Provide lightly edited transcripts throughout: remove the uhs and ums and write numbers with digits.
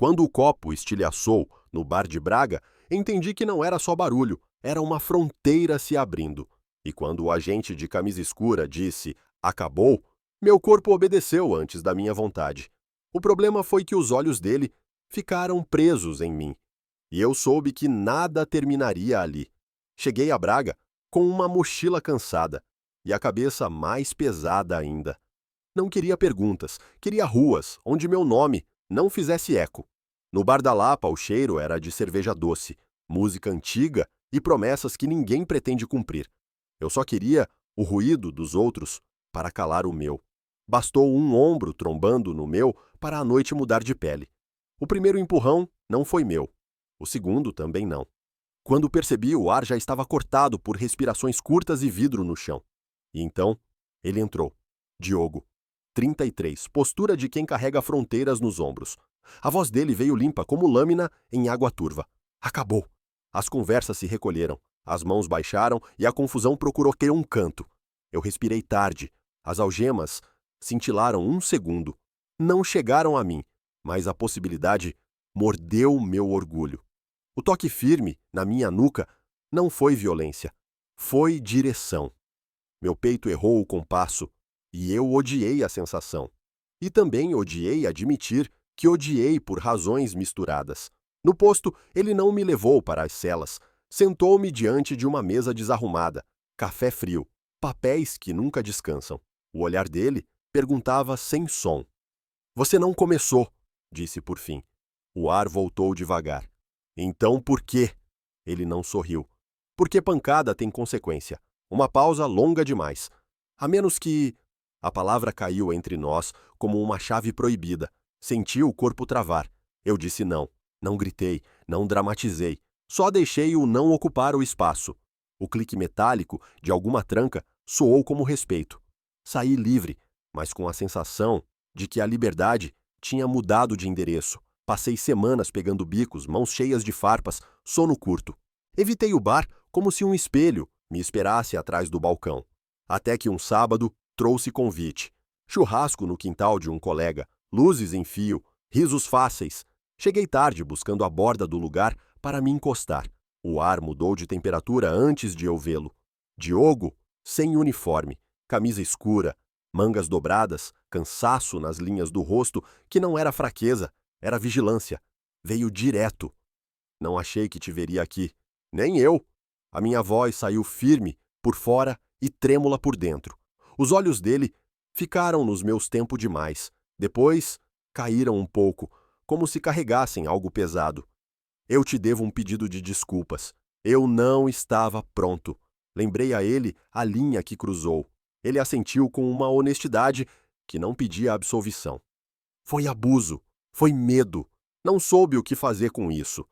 Quando o copo estilhaçou no bar de Braga, entendi que não era só barulho, era uma fronteira se abrindo. E quando o agente de camisa escura disse "acabou", meu corpo obedeceu antes da minha vontade. O problema foi que os olhos dele ficaram presos em mim. E eu soube que nada terminaria ali. Cheguei a Braga com uma mochila cansada e a cabeça mais pesada ainda. Não queria perguntas, queria ruas onde meu nome não fizesse eco. No Bar da Lapa, o cheiro era de cerveja doce, música antiga e promessas que ninguém pretende cumprir. Eu só queria o ruído dos outros para calar o meu. Bastou um ombro trombando no meu para a noite mudar de pele. O primeiro empurrão não foi meu. O segundo também não. Quando percebi, o ar já estava cortado por respirações curtas e vidro no chão. E então, ele entrou. Diogo. 33, postura de quem carrega fronteiras nos ombros. A voz dele veio limpa como lâmina em água turva. Acabou. As conversas se recolheram, as mãos baixaram e a confusão procurou ter um canto. Eu respirei tarde. As algemas cintilaram um segundo. Não chegaram a mim, mas a possibilidade mordeu meu orgulho. O toque firme na minha nuca não foi violência, foi direção. Meu peito errou o compasso e eu odiei a sensação. E também odiei admitir que odiei por razões misturadas. No posto, ele não me levou para as celas. Sentou-me diante de uma mesa desarrumada, café frio, papéis que nunca descansam. O olhar dele perguntava sem som. "Você não começou", disse por fim. O ar voltou devagar. "Então por quê?" Ele não sorriu. "Porque pancada tem consequência. Uma pausa longa demais. A menos que..." A palavra caiu entre nós como uma chave proibida. Senti o corpo travar. Eu disse não. Não gritei, não dramatizei. Só deixei o não ocupar o espaço. O clique metálico de alguma tranca soou como respeito. Saí livre, mas com a sensação de que a liberdade tinha mudado de endereço. Passei semanas pegando bicos, mãos cheias de farpas, sono curto. Evitei o bar como se um espelho me esperasse atrás do balcão. Até que um sábado trouxe convite. Churrasco no quintal de um colega, luzes em fio, risos fáceis. Cheguei tarde buscando a borda do lugar para me encostar. O ar mudou de temperatura antes de eu vê-lo. Diogo, sem uniforme, camisa escura, mangas dobradas, cansaço nas linhas do rosto, que não era fraqueza, era vigilância. Veio direto. "Não achei que te veria aqui." "Nem eu." A minha voz saiu firme por fora e trêmula por dentro. Os olhos dele ficaram nos meus tempo demais. Depois, caíram um pouco, como se carregassem algo pesado. "Eu te devo um pedido de desculpas. Eu não estava pronto." Lembrei a ele a linha que cruzou. Ele assentiu com uma honestidade que não pedia absolvição. "Foi abuso. Foi medo. Não soube o que fazer com isso."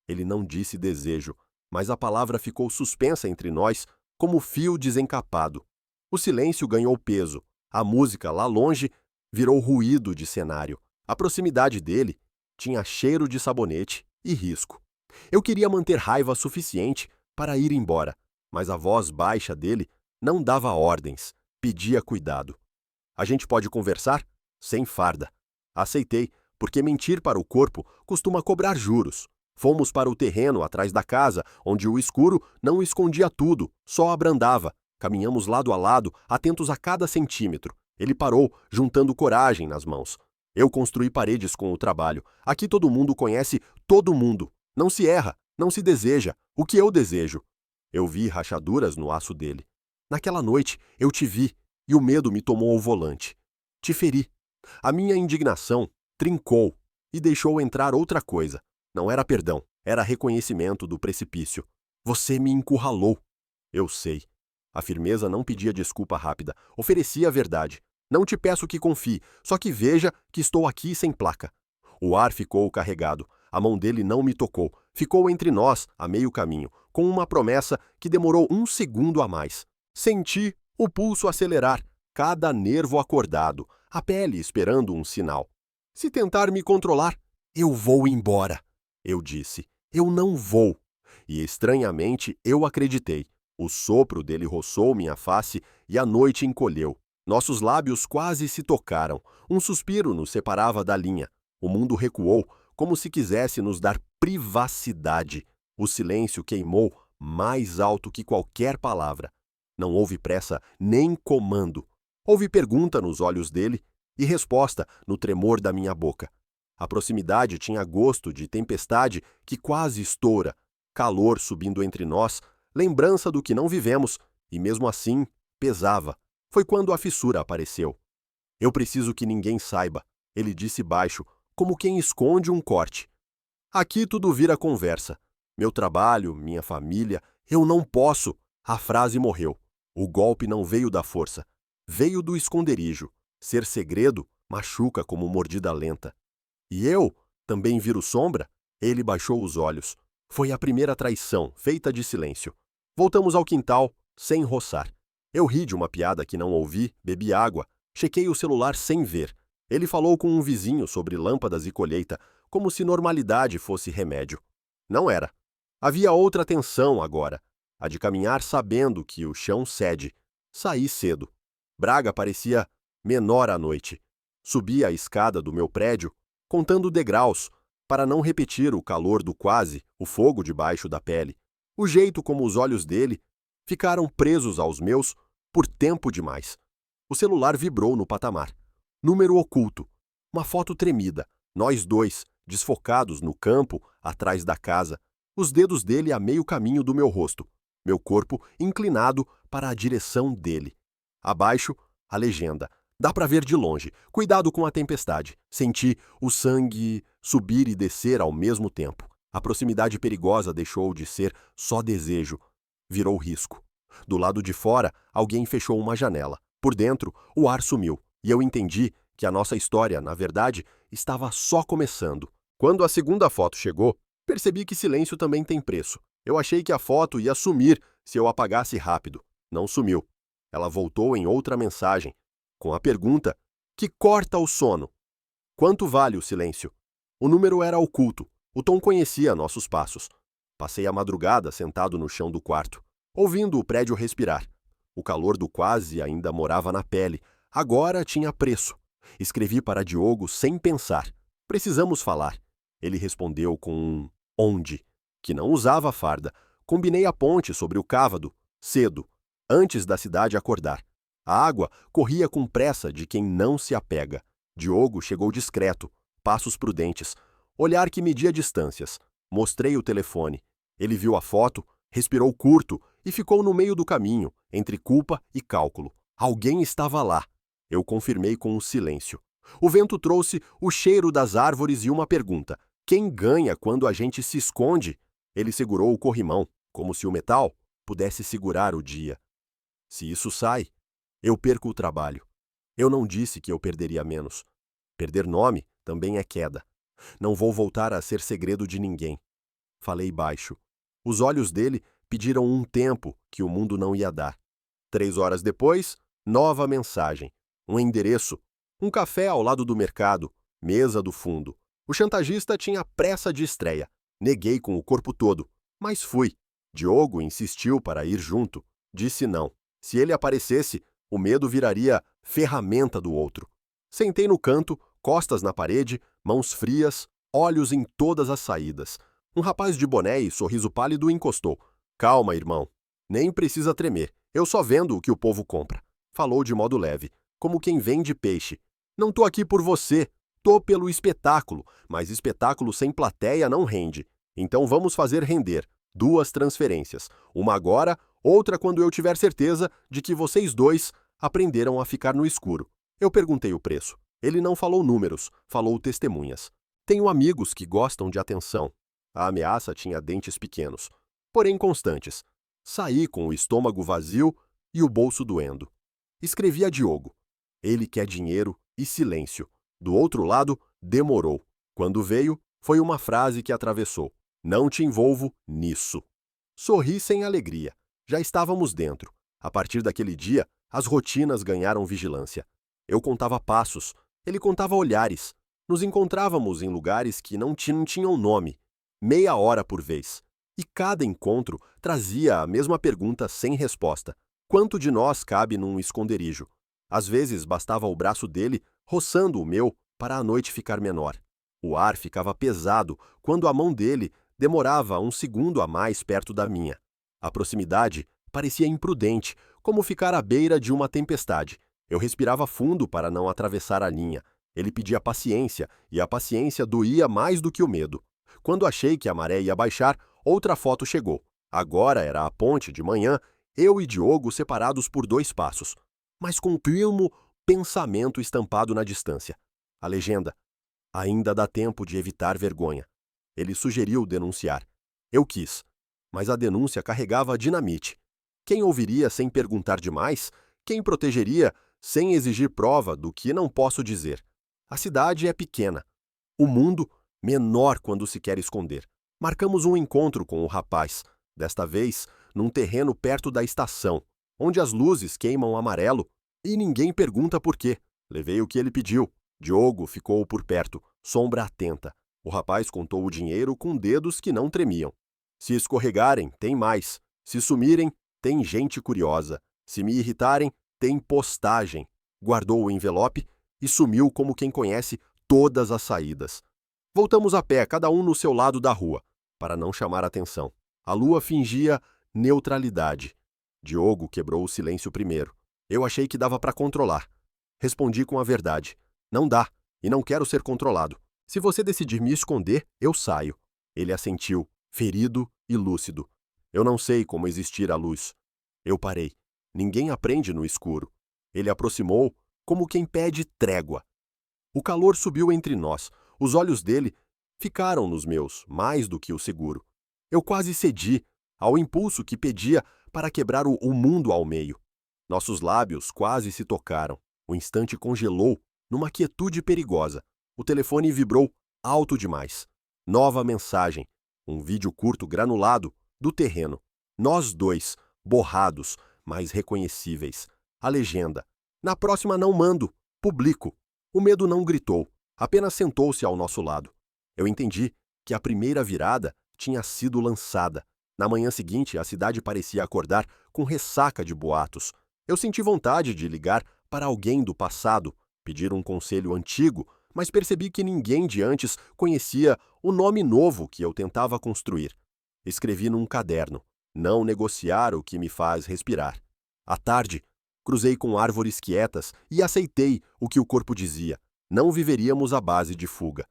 Ele não disse desejo, mas a palavra ficou suspensa entre nós como fio desencapado. O silêncio ganhou peso. A música, lá longe, virou ruído de cenário. A proximidade dele tinha cheiro de sabonete e risco. Eu queria manter raiva suficiente para ir embora, mas a voz baixa dele não dava ordens, pedia cuidado. "A gente pode conversar?" Sem farda. Aceitei, porque mentir para o corpo costuma cobrar juros. Fomos para o terreno atrás da casa, onde o escuro não escondia tudo, só abrandava. Caminhamos lado a lado, atentos a cada centímetro. Ele parou, juntando coragem nas mãos. Eu construí paredes com o trabalho. Aqui todo mundo conhece todo mundo. Não se erra, não se deseja. O que eu desejo? Eu vi rachaduras no aço dele. "Naquela noite, eu te vi, e o medo me tomou ao volante. Te feri." A minha indignação trincou e deixou entrar outra coisa. Não era perdão, era reconhecimento do precipício. "Você me encurralou." Eu sei. A firmeza não pedia desculpa rápida, oferecia a verdade. "Não te peço que confie, só que veja que estou aqui sem placa." O ar ficou carregado. A mão dele não me tocou. Ficou entre nós, a meio caminho, com uma promessa que demorou um segundo a mais. Senti o pulso acelerar, cada nervo acordado, a pele esperando um sinal. "Se tentar me controlar, eu vou embora." Eu disse. "Eu não vou." E estranhamente eu acreditei. O sopro dele roçou minha face e a noite encolheu. Nossos lábios quase se tocaram. Um suspiro nos separava da linha. O mundo recuou, como se quisesse nos dar privacidade. O silêncio queimou mais alto que qualquer palavra. Não houve pressa nem comando. Houve pergunta nos olhos dele e resposta no tremor da minha boca. A proximidade tinha gosto de tempestade que quase estoura, calor subindo entre nós, lembrança do que não vivemos, e mesmo assim pesava. Foi quando a fissura apareceu. Eu preciso que ninguém saiba, ele disse baixo, como quem esconde um corte. Aqui tudo vira conversa. Meu trabalho, minha família, eu não posso. A frase morreu. O golpe não veio da força. Veio do esconderijo. Ser segredo machuca como mordida lenta. E eu também viro sombra? Ele baixou os olhos. Foi a primeira traição, feita de silêncio. Voltamos ao quintal, sem roçar. Eu ri de uma piada que não ouvi, bebi água, chequei o celular sem ver. Ele falou com um vizinho sobre lâmpadas e colheita, como se normalidade fosse remédio. Não era. Havia outra tensão agora, a de caminhar sabendo que o chão cede. Saí cedo. Braga parecia menor à noite. Subi a escada do meu prédio, contando degraus, para não repetir o calor do quase, o fogo debaixo da pele. O jeito como os olhos dele ficaram presos aos meus por tempo demais. O celular vibrou no patamar. Número oculto. Uma foto tremida. Nós dois, desfocados no campo, atrás da casa. Os dedos dele a meio caminho do meu rosto. Meu corpo inclinado para a direção dele. Abaixo, a legenda. Dá para ver de longe. Cuidado com a tempestade. Senti o sangue subir e descer ao mesmo tempo. A proximidade perigosa deixou de ser só desejo. Virou risco. Do lado de fora, alguém fechou uma janela. Por dentro, o ar sumiu. E eu entendi que a nossa história, na verdade, estava só começando. Quando a segunda foto chegou, percebi que silêncio também tem preço. Eu achei que a foto ia sumir se eu apagasse rápido. Não sumiu. Ela voltou em outra mensagem, com a pergunta que corta o sono. Quanto vale o silêncio? O número era oculto. O Tom conhecia nossos passos. Passei a madrugada sentado no chão do quarto, ouvindo o prédio respirar. O calor do quase ainda morava na pele. Agora tinha preço. Escrevi para Diogo sem pensar. Precisamos falar. Ele respondeu com um onde, que não usava farda. Combinei a ponte sobre o cávado, cedo, antes da cidade acordar. A água corria com pressa de quem não se apega. Diogo chegou discreto, passos prudentes, olhar que media distâncias. Mostrei o telefone. Ele viu a foto, respirou curto e ficou no meio do caminho, entre culpa e cálculo. Alguém estava lá. Eu confirmei com um silêncio. O vento trouxe o cheiro das árvores e uma pergunta. Quem ganha quando a gente se esconde? Ele segurou o corrimão, como se o metal pudesse segurar o dia. Se isso sai, eu perco o trabalho. Eu não disse que eu perderia menos. Perder nome também é queda. Não vou voltar a ser segredo de ninguém. Falei baixo. Os olhos dele pediram um tempo que o mundo não ia dar. 3 horas depois, nova mensagem. Um endereço. Um café ao lado do mercado. Mesa do fundo. O chantagista tinha pressa de estreia. Neguei com o corpo todo, mas fui. Diogo insistiu para ir junto. Disse não. Se ele aparecesse, o medo viraria ferramenta do outro. Sentei no canto, costas na parede, mãos frias, olhos em todas as saídas. Um rapaz de boné e sorriso pálido encostou. Calma, irmão. Nem precisa tremer. Eu só vendo o que o povo compra. Falou de modo leve, como quem vende peixe. Não tô aqui por você. Tô pelo espetáculo, mas espetáculo sem plateia não rende. Então vamos fazer render. 2 transferências. Uma agora, outra quando eu tiver certeza de que vocês dois aprenderam a ficar no escuro. Eu perguntei o preço. Ele não falou números, falou testemunhas. Tenho amigos que gostam de atenção. A ameaça tinha dentes pequenos, porém constantes. Saí com o estômago vazio e o bolso doendo. Escrevi a Diogo. Ele quer dinheiro e silêncio. Do outro lado, demorou. Quando veio, foi uma frase que atravessou. Não te envolvo nisso. Sorri sem alegria. Já estávamos dentro. A partir daquele dia, as rotinas ganharam vigilância. Eu contava passos, ele contava olhares. Nos encontrávamos em lugares que não tinham nome, meia hora por vez. E cada encontro trazia a mesma pergunta sem resposta. Quanto de nós cabe num esconderijo? Às vezes bastava o braço dele roçando o meu para a noite ficar menor. O ar ficava pesado quando a mão dele demorava um segundo a mais perto da minha. A proximidade parecia imprudente, como ficar à beira de uma tempestade. Eu respirava fundo para não atravessar a linha. Ele pedia paciência, e a paciência doía mais do que o medo. Quando achei que a maré ia baixar, outra foto chegou. Agora era a ponte de manhã, eu e Diogo separados por 2 passos, mas com um firme pensamento estampado na distância. A legenda: ainda dá tempo de evitar vergonha. Ele sugeriu denunciar. Eu quis, mas a denúncia carregava dinamite. Quem ouviria sem perguntar demais? Quem protegeria sem exigir prova do que não posso dizer? A cidade é pequena. O mundo, menor quando se quer esconder. Marcamos um encontro com o rapaz, desta vez num terreno perto da estação, onde as luzes queimam amarelo e ninguém pergunta por quê. Levei o que ele pediu. Diogo ficou por perto, sombra atenta. O rapaz contou o dinheiro com dedos que não tremiam. Se escorregarem, tem mais. Se sumirem, tem gente curiosa. Se me irritarem, tem postagem. Guardou o envelope e sumiu como quem conhece todas as saídas. Voltamos a pé, cada um no seu lado da rua, para não chamar atenção. A lua fingia neutralidade. Diogo quebrou o silêncio primeiro. Eu achei que dava para controlar. Respondi com a verdade. Não dá, e não quero ser controlado. Se você decidir me esconder, eu saio. Ele assentiu, ferido e lúcido. Eu não sei como existir à luz. Eu parei. Ninguém aprende no escuro. Ele aproximou, como quem pede trégua. O calor subiu entre nós. Os olhos dele ficaram nos meus, mais do que o seguro. Eu quase cedi ao impulso que pedia para quebrar o mundo ao meio. Nossos lábios quase se tocaram. O instante congelou numa quietude perigosa. O telefone vibrou alto demais. Nova mensagem. Um vídeo curto granulado do terreno. Nós dois, borrados, mas reconhecíveis. A legenda: na próxima não mando, publico. O medo não gritou, apenas sentou-se ao nosso lado. Eu entendi que a primeira virada tinha sido lançada. Na manhã seguinte, a cidade parecia acordar com ressaca de boatos. Eu senti vontade de ligar para alguém do passado, pedir um conselho antigo, mas percebi que ninguém de antes conhecia o nome novo que eu tentava construir. Escrevi num caderno: não negociar o que me faz respirar. À tarde, cruzei com árvores quietas e aceitei o que o corpo dizia. Não viveríamos à base de fuga.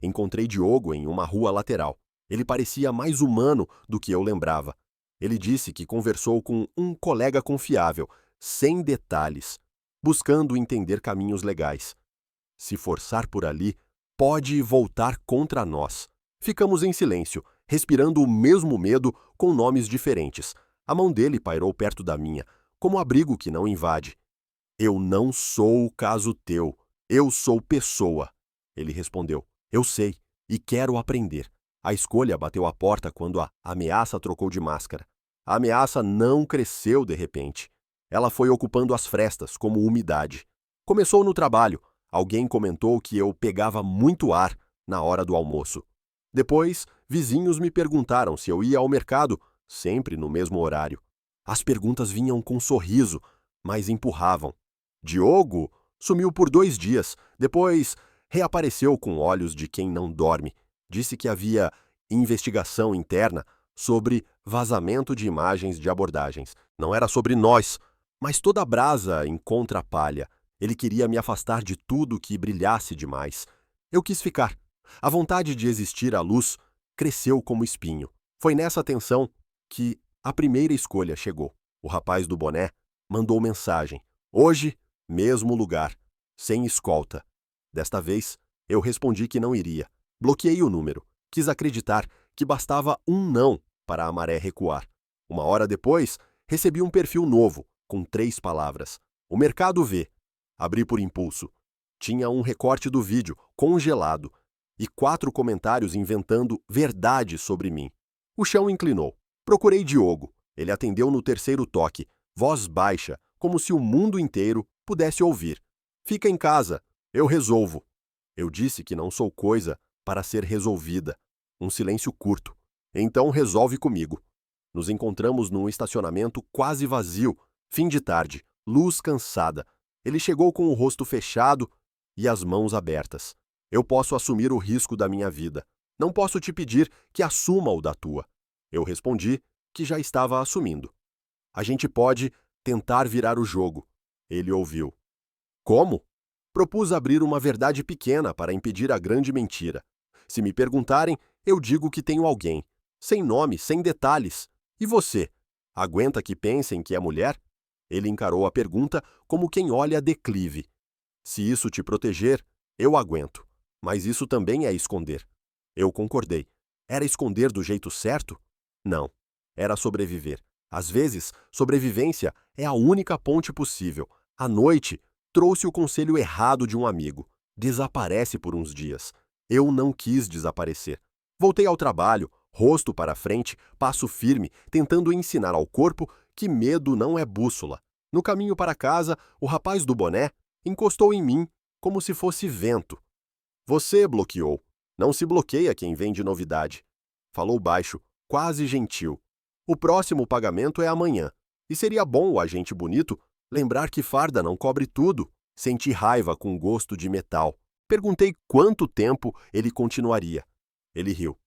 Encontrei Diogo em uma rua lateral. Ele parecia mais humano do que eu lembrava. Ele disse que conversou com um colega confiável, sem detalhes, buscando entender caminhos legais. Se forçar por ali, pode voltar contra nós. Ficamos em silêncio, respirando o mesmo medo com nomes diferentes. A mão dele pairou perto da minha, como abrigo que não invade. Eu não sou o caso teu. Eu sou pessoa. Ele respondeu. Eu sei, e quero aprender. A escolha bateu à porta quando a ameaça trocou de máscara. A ameaça não cresceu de repente. Ela foi ocupando as frestas, como umidade. Começou no trabalho. Alguém comentou que eu pegava muito ar na hora do almoço. Depois, vizinhos me perguntaram se eu ia ao mercado, sempre no mesmo horário. As perguntas vinham com sorriso, mas empurravam. Diogo sumiu por 2 dias. Depois, reapareceu com olhos de quem não dorme. Disse que havia investigação interna sobre vazamento de imagens de abordagens. Não era sobre nós, mas toda brasa encontra a palha. Ele queria me afastar de tudo que brilhasse demais. Eu quis ficar. A vontade de existir à luz cresceu como espinho. Foi nessa tensão que a primeira escolha chegou. O rapaz do boné mandou mensagem. Hoje, mesmo lugar, sem escolta. Desta vez, eu respondi que não iria. Bloqueei o número. Quis acreditar que bastava um não para a maré recuar. 1 hora depois, recebi um perfil novo, com 3 palavras. O mercado vê. Abri por impulso. Tinha um recorte do vídeo, congelado, e 4 comentários inventando verdade sobre mim. O chão inclinou. Procurei Diogo. Ele atendeu no 3º toque, voz baixa, como se o mundo inteiro pudesse ouvir. Fica em casa, eu resolvo. Eu disse que não sou coisa para ser resolvida. Um silêncio curto. Então resolve comigo. Nos encontramos num estacionamento quase vazio, fim de tarde, luz cansada. Ele chegou com o rosto fechado e as mãos abertas. Eu posso assumir o risco da minha vida. Não posso te pedir que assuma o da tua. Eu respondi que já estava assumindo. A gente pode tentar virar o jogo. Ele ouviu. Como? Propus abrir uma verdade pequena para impedir a grande mentira. Se me perguntarem, eu digo que tenho alguém. Sem nome, sem detalhes. E você? Aguenta que pensem que é mulher? Ele encarou a pergunta como quem olha a declive. Se isso te proteger, eu aguento. Mas isso também é esconder. Eu concordei. Era esconder do jeito certo? Não. Era sobreviver. Às vezes, sobrevivência é a única ponte possível. À noite, trouxe o conselho errado de um amigo. Desaparece por uns dias. Eu não quis desaparecer. Voltei ao trabalho, rosto para frente, passo firme, tentando ensinar ao corpo que medo não é bússola. No caminho para casa, o rapaz do boné encostou em mim como se fosse vento. Você bloqueou. Não se bloqueia quem vem de novidade. Falou baixo, quase gentil. O próximo pagamento é amanhã. E seria bom o agente bonito lembrar que farda não cobre tudo. Senti raiva com gosto de metal. Perguntei quanto tempo ele continuaria. Ele riu.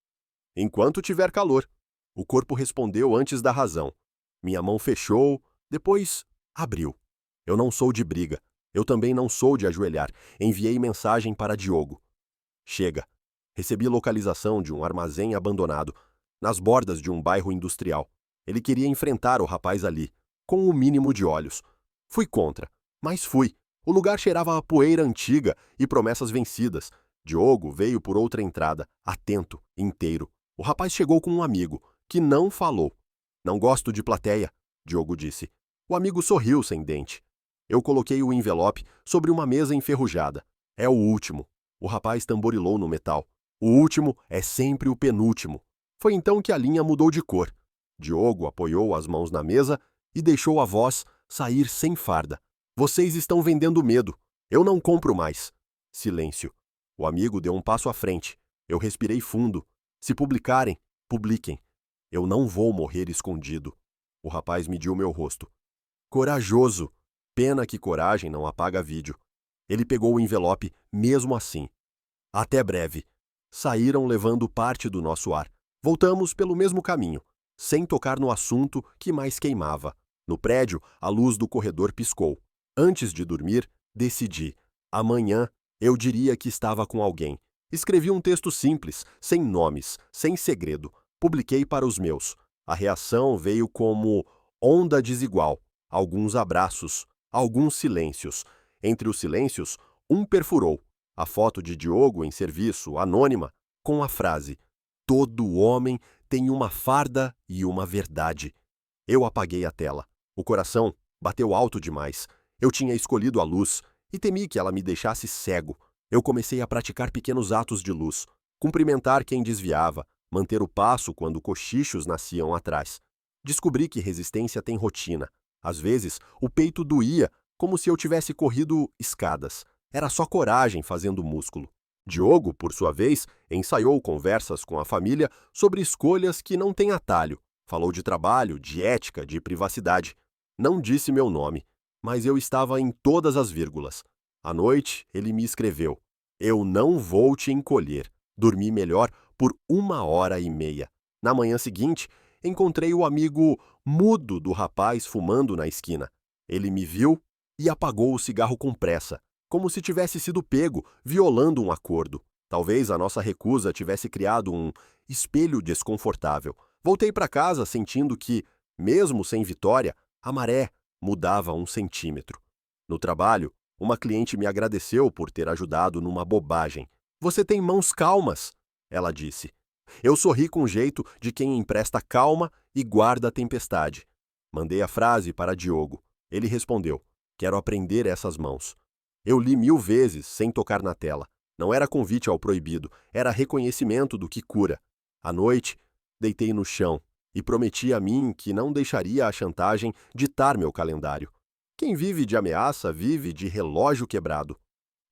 Enquanto tiver calor. O corpo respondeu antes da razão. Minha mão fechou, depois abriu. Eu não sou de briga. Eu também não sou de ajoelhar. Enviei mensagem para Diogo. Chega. Recebi localização de um armazém abandonado, nas bordas de um bairro industrial. Ele queria enfrentar o rapaz ali, com o mínimo de olhos. Fui contra, mas fui. O lugar cheirava a poeira antiga e promessas vencidas. Diogo veio por outra entrada, atento, inteiro. O rapaz chegou com um amigo, que não falou. Não gosto de plateia, Diogo disse. O amigo sorriu sem dente. Eu coloquei o envelope sobre uma mesa enferrujada. É o último. O rapaz tamborilou no metal. O último é sempre o penúltimo. Foi então que a linha mudou de cor. Diogo apoiou as mãos na mesa e deixou a voz sair sem farda. Vocês estão vendendo medo. Eu não compro mais. Silêncio. O amigo deu um passo à frente. Eu respirei fundo. Se publicarem, publiquem. Eu não vou morrer escondido. O rapaz mediu meu rosto. Corajoso. Pena que coragem não apaga vídeo. Ele pegou o envelope mesmo assim. Até breve. Saíram levando parte do nosso ar. Voltamos pelo mesmo caminho, sem tocar no assunto que mais queimava. No prédio, a luz do corredor piscou. Antes de dormir, decidi. Amanhã, eu diria que estava com alguém. Escrevi um texto simples, sem nomes, sem segredo. Publiquei para os meus. A reação veio como onda desigual. Alguns abraços, alguns silêncios. Entre os silêncios, um perfurou. A foto de Diogo em serviço, anônima, com a frase: todo homem tem uma farda e uma verdade. Eu apaguei a tela. O coração bateu alto demais. Eu tinha escolhido a luz e temi que ela me deixasse cego. Eu comecei a praticar pequenos atos de luz, cumprimentar quem desviava, manter o passo quando cochichos nasciam atrás. Descobri que resistência tem rotina. Às vezes, o peito doía, como se eu tivesse corrido escadas. Era só coragem fazendo músculo. Diogo, por sua vez, ensaiou conversas com a família sobre escolhas que não têm atalho. Falou de trabalho, de ética, de privacidade. Não disse meu nome, mas eu estava em todas as vírgulas. À noite, ele me escreveu: eu não vou te encolher. Dormi melhor por 1h30. Na manhã seguinte, encontrei o amigo mudo do rapaz fumando na esquina. Ele me viu e apagou o cigarro com pressa, como se tivesse sido pego, violando um acordo. Talvez a nossa recusa tivesse criado um espelho desconfortável. Voltei para casa sentindo que, mesmo sem vitória, a maré mudava 1 centímetro. No trabalho, uma cliente me agradeceu por ter ajudado numa bobagem. Você tem mãos calmas, ela disse. Eu sorri com jeito de quem empresta calma e guarda a tempestade. Mandei a frase para Diogo. Ele respondeu: quero aprender essas mãos. Eu li 1000 vezes, sem tocar na tela. Não era convite ao proibido, era reconhecimento do que cura. À noite, deitei no chão e prometi a mim que não deixaria a chantagem ditar meu calendário. Quem vive de ameaça vive de relógio quebrado.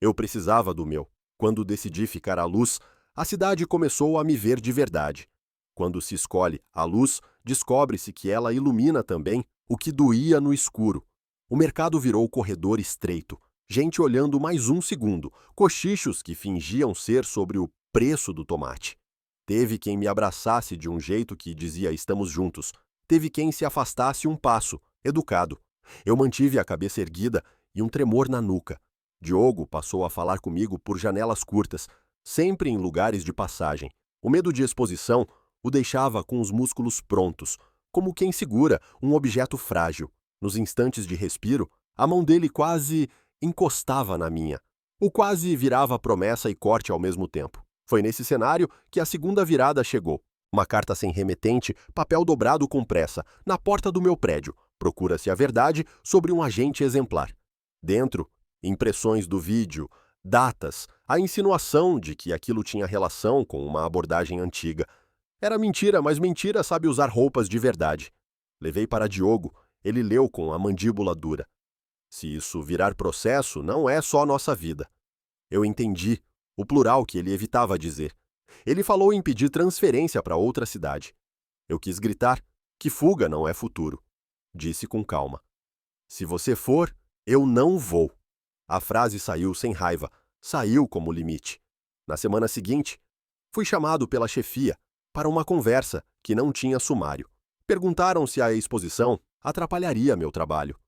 Eu precisava do meu. Quando decidi ficar à luz, a cidade começou a me ver de verdade. Quando se escolhe a luz, descobre-se que ela ilumina também o que doía no escuro. O mercado virou corredor estreito. Gente olhando mais um segundo, cochichos que fingiam ser sobre o preço do tomate. Teve quem me abraçasse de um jeito que dizia estamos juntos. Teve quem se afastasse um passo, educado. Eu mantive a cabeça erguida e um tremor na nuca. Diogo passou a falar comigo por janelas curtas, sempre em lugares de passagem. O medo de exposição o deixava com os músculos prontos, como quem segura um objeto frágil. Nos instantes de respiro, a mão dele quase encostava na minha. O quase virava promessa e corte ao mesmo tempo. Foi nesse cenário que a segunda virada chegou. Uma carta sem remetente, papel dobrado com pressa, na porta do meu prédio. Procura-se a verdade sobre um agente exemplar. Dentro, impressões do vídeo, datas, a insinuação de que aquilo tinha relação com uma abordagem antiga. Era mentira, mas mentira sabe usar roupas de verdade. Levei para Diogo, ele leu com a mandíbula dura. Se isso virar processo, não é só nossa vida. Eu entendi o plural que ele evitava dizer. Ele falou em pedir transferência para outra cidade. Eu quis gritar que fuga não é futuro. Disse com calma. Se você for, eu não vou. A frase saiu sem raiva, saiu como limite. Na semana seguinte, fui chamado pela chefia para uma conversa que não tinha sumário. Perguntaram se a exposição atrapalharia meu trabalho.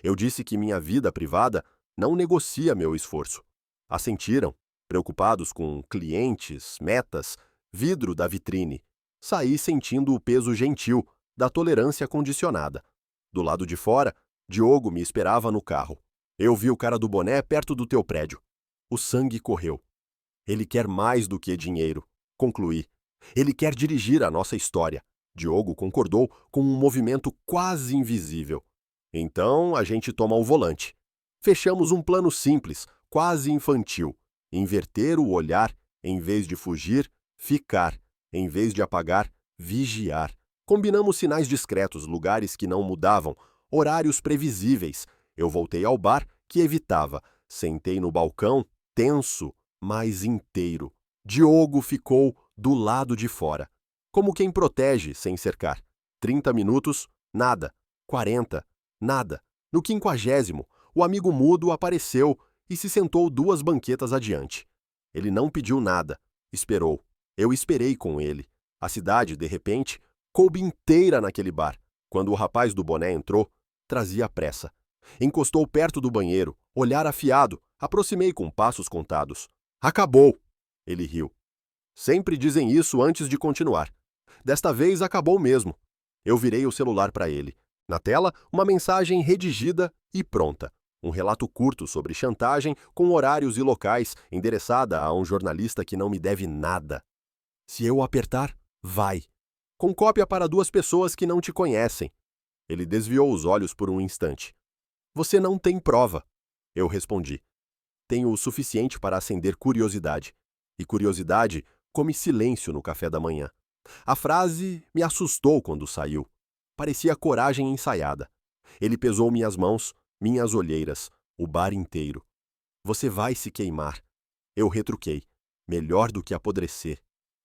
Eu disse que minha vida privada não negocia meu esforço. Assentiram, preocupados com clientes, metas, vidro da vitrine. Saí sentindo o peso gentil da tolerância condicionada. Do lado de fora, Diogo me esperava no carro. Eu vi o cara do boné perto do teu prédio. O sangue correu. Ele quer mais do que dinheiro, concluí. Ele quer dirigir a nossa história. Diogo concordou com um movimento quase invisível. Então a gente toma o volante. Fechamos um plano simples, quase infantil. Inverter o olhar, em vez de fugir, ficar. Em vez de apagar, vigiar. Combinamos sinais discretos, lugares que não mudavam, horários previsíveis. Eu voltei ao bar, que evitava. Sentei no balcão, tenso, mas inteiro. Diogo ficou do lado de fora. Como quem protege sem cercar. 30 minutos, nada. 40, nada. No 50º, o amigo mudo apareceu e se sentou 2 banquetas adiante. Ele não pediu nada. Esperou. Eu esperei com ele. A cidade, de repente, coube inteira naquele bar. Quando o rapaz do boné entrou, trazia pressa. Encostou perto do banheiro, olhar afiado, aproximei com passos contados. Acabou! Ele riu. Sempre dizem isso antes de continuar. Desta vez acabou mesmo. Eu virei o celular para ele. Na tela, uma mensagem redigida e pronta. Um relato curto sobre chantagem com horários e locais, endereçada a um jornalista que não me deve nada. Se eu apertar, vai. Com cópia para 2 pessoas que não te conhecem. Ele desviou os olhos por um instante. Você não tem prova. Eu respondi. Tenho o suficiente para acender curiosidade. E curiosidade come silêncio no café da manhã. A frase me assustou quando saiu. Parecia coragem ensaiada. Ele pesou minhas mãos, minhas olheiras, o bar inteiro. Você vai se queimar. Eu retruquei. Melhor do que apodrecer.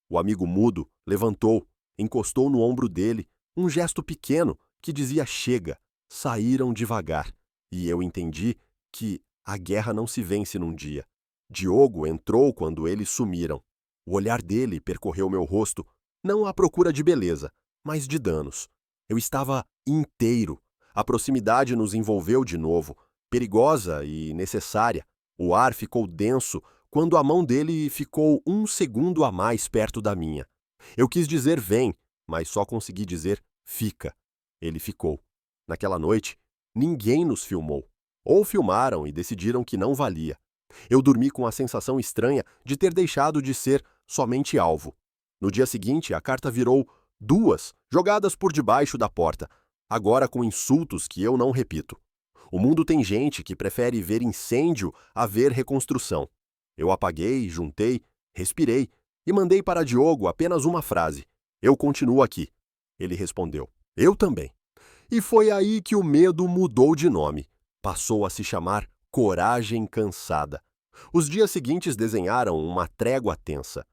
O amigo mudo levantou, encostou no ombro dele, um gesto pequeno que dizia chega. Saíram devagar. E eu entendi que a guerra não se vence num dia. Diogo entrou quando eles sumiram. O olhar dele percorreu meu rosto, não à procura de beleza, mas de danos. Eu estava inteiro. A proximidade nos envolveu de novo, perigosa e necessária. O ar ficou denso quando a mão dele ficou 1 segundo a mais perto da minha. Eu quis dizer vem, mas só consegui dizer fica. Ele ficou. Naquela noite, ninguém nos filmou. Ou filmaram e decidiram que não valia. Eu dormi com a sensação estranha de ter deixado de ser somente alvo. No dia seguinte, a carta virou 2, jogadas por debaixo da porta, agora com insultos que eu não repito. O mundo tem gente que prefere ver incêndio a ver reconstrução. Eu apaguei, juntei, respirei e mandei para Diogo apenas uma frase. Eu continuo aqui. Ele respondeu. Eu também. E foi aí que o medo mudou de nome. Passou a se chamar Coragem Cansada. Os dias seguintes desenharam uma trégua tensa.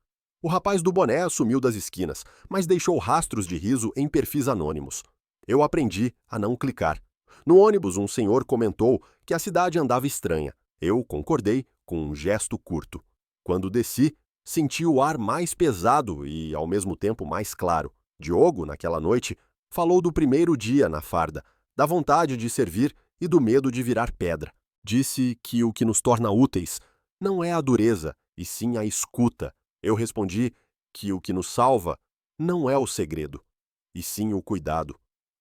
O rapaz do boné sumiu das esquinas, mas deixou rastros de riso em perfis anônimos. Eu aprendi a não clicar. No ônibus, um senhor comentou que a cidade andava estranha. Eu concordei com um gesto curto. Quando desci, senti o ar mais pesado e, ao mesmo tempo, mais claro. Diogo, naquela noite, falou do primeiro dia na farda, da vontade de servir e do medo de virar pedra. Disse que o que nos torna úteis não é a dureza, e sim a escuta. Eu respondi que o que nos salva não é o segredo, e sim o cuidado.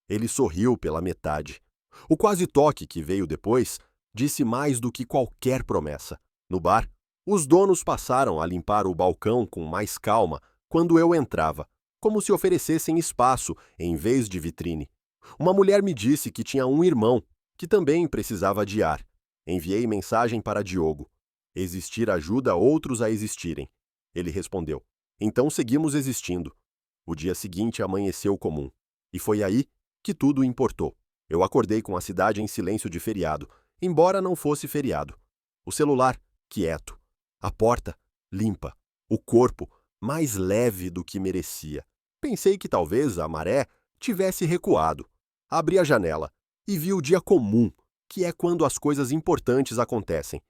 Ele sorriu pela metade. O quase toque que veio depois disse mais do que qualquer promessa. No bar, os donos passaram a limpar o balcão com mais calma quando eu entrava, como se oferecessem espaço em vez de vitrine. Uma mulher me disse que tinha um irmão, que também precisava de ar. Enviei mensagem para Diogo. Existir ajuda outros a existirem. Ele respondeu. Então seguimos existindo. O dia seguinte amanheceu comum. E foi aí que tudo importou. Eu acordei com a cidade em silêncio de feriado, embora não fosse feriado. O celular, quieto. A porta, limpa. O corpo, mais leve do que merecia. Pensei que talvez a maré tivesse recuado. Abri a janela e vi o dia comum, que é quando as coisas importantes acontecem.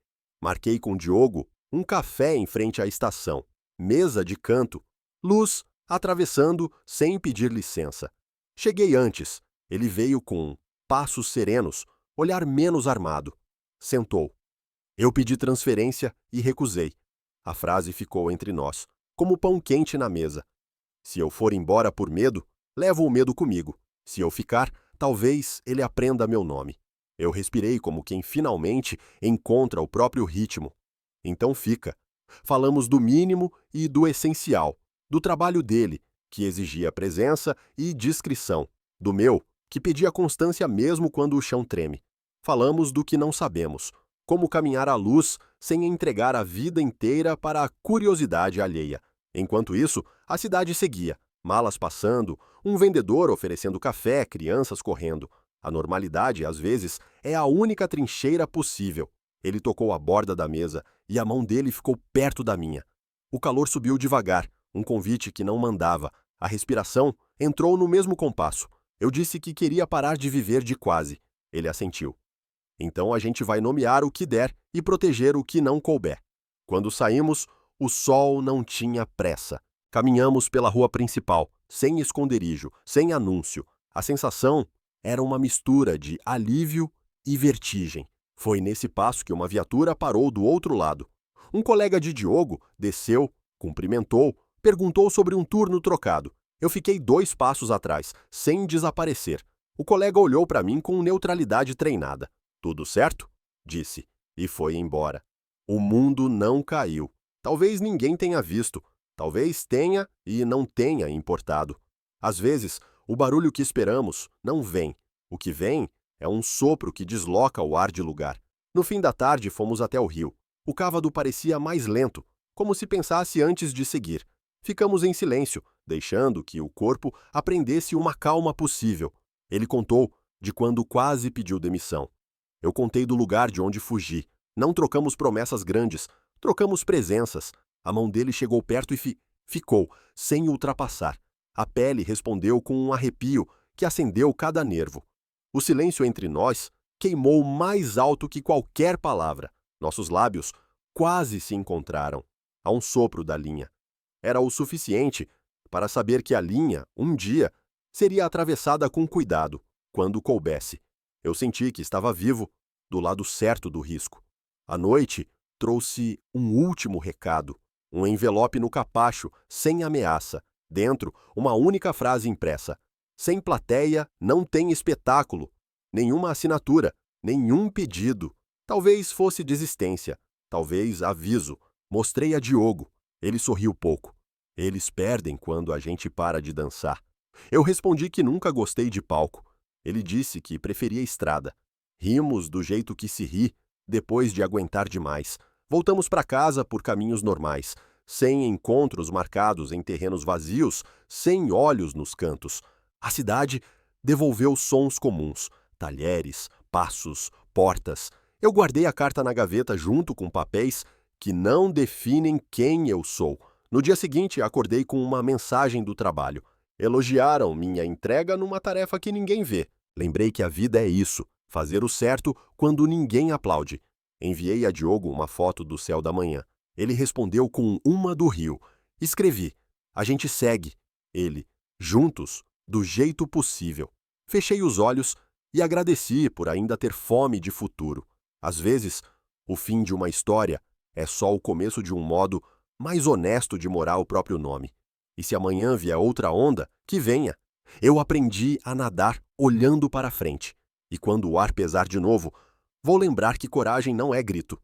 Marquei com Diogo um café em frente à estação, mesa de canto, luz atravessando sem pedir licença. Cheguei antes. Ele veio com passos serenos, olhar menos armado. Sentou. Eu pedi transferência e recusei. A frase ficou entre nós, como pão quente na mesa. Se eu for embora por medo, levo o medo comigo. Se eu ficar, talvez ele aprenda meu nome. Eu respirei como quem finalmente encontra o próprio ritmo. Então fica. Falamos do mínimo e do essencial, do trabalho dele, que exigia presença e discrição, do meu, que pedia constância mesmo quando o chão treme. Falamos do que não sabemos, como caminhar à luz sem entregar a vida inteira para a curiosidade alheia. Enquanto isso, a cidade seguia, malas passando, um vendedor oferecendo café, crianças correndo. A normalidade, às vezes, é a única trincheira possível. Ele tocou a borda da mesa e a mão dele ficou perto da minha. O calor subiu devagar, um convite que não mandava. A respiração entrou no mesmo compasso. Eu disse que queria parar de viver de quase. Ele assentiu. Então a gente vai nomear o que der e proteger o que não couber. Quando saímos, o sol não tinha pressa. Caminhamos pela rua principal, sem esconderijo, sem anúncio. A sensação era uma mistura de alívio e vertigem. Foi nesse passo que uma viatura parou do outro lado. Um colega de Diogo desceu, cumprimentou, perguntou sobre um turno trocado. Eu fiquei 2 passos atrás, sem desaparecer. O colega olhou para mim com neutralidade treinada. Tudo certo? Disse, e foi embora. O mundo não caiu. Talvez ninguém tenha visto. Talvez tenha e não tenha importado. Às vezes, o barulho que esperamos não vem. O que vem é um sopro que desloca o ar de lugar. No fim da tarde, fomos até o rio. O cávado parecia mais lento, como se pensasse antes de seguir. Ficamos em silêncio, deixando que o corpo aprendesse uma calma possível. Ele contou de quando quase pediu demissão. Eu contei do lugar de onde fugi. Não trocamos promessas grandes, trocamos presenças. A mão dele chegou perto e ficou, sem ultrapassar. A pele respondeu com um arrepio que acendeu cada nervo. O silêncio entre nós queimou mais alto que qualquer palavra. Nossos lábios quase se encontraram. Há um sopro da linha. Era o suficiente para saber que a linha, um dia, seria atravessada com cuidado, quando coubesse. Eu senti que estava vivo, do lado certo do risco. A noite trouxe um último recado, um envelope no capacho, sem ameaça. Dentro, uma única frase impressa. Sem plateia, não tem espetáculo. Nenhuma assinatura, nenhum pedido. Talvez fosse desistência, talvez aviso. Mostrei a Diogo. Ele sorriu pouco. Eles perdem quando a gente para de dançar. Eu respondi que nunca gostei de palco. Ele disse que preferia estrada. Rimos do jeito que se ri, depois de aguentar demais. Voltamos para casa por caminhos normais, sem encontros marcados em terrenos vazios, sem olhos nos cantos. A cidade devolveu sons comuns, talheres, passos, portas. Eu guardei a carta na gaveta junto com papéis que não definem quem eu sou. No dia seguinte, acordei com uma mensagem do trabalho. Elogiaram minha entrega numa tarefa que ninguém vê. Lembrei que a vida é isso, fazer o certo quando ninguém aplaude. Enviei a Diogo uma foto do céu da manhã. Ele respondeu com uma do rio. Escrevi: a gente segue. Ele: juntos, do jeito possível. Fechei os olhos e agradeci por ainda ter fome de futuro. Às vezes, o fim de uma história é só o começo de um modo mais honesto de morar o próprio nome. E se amanhã vier outra onda, que venha. Eu aprendi a nadar olhando para frente. E quando o ar pesar de novo, vou lembrar que coragem não é grito.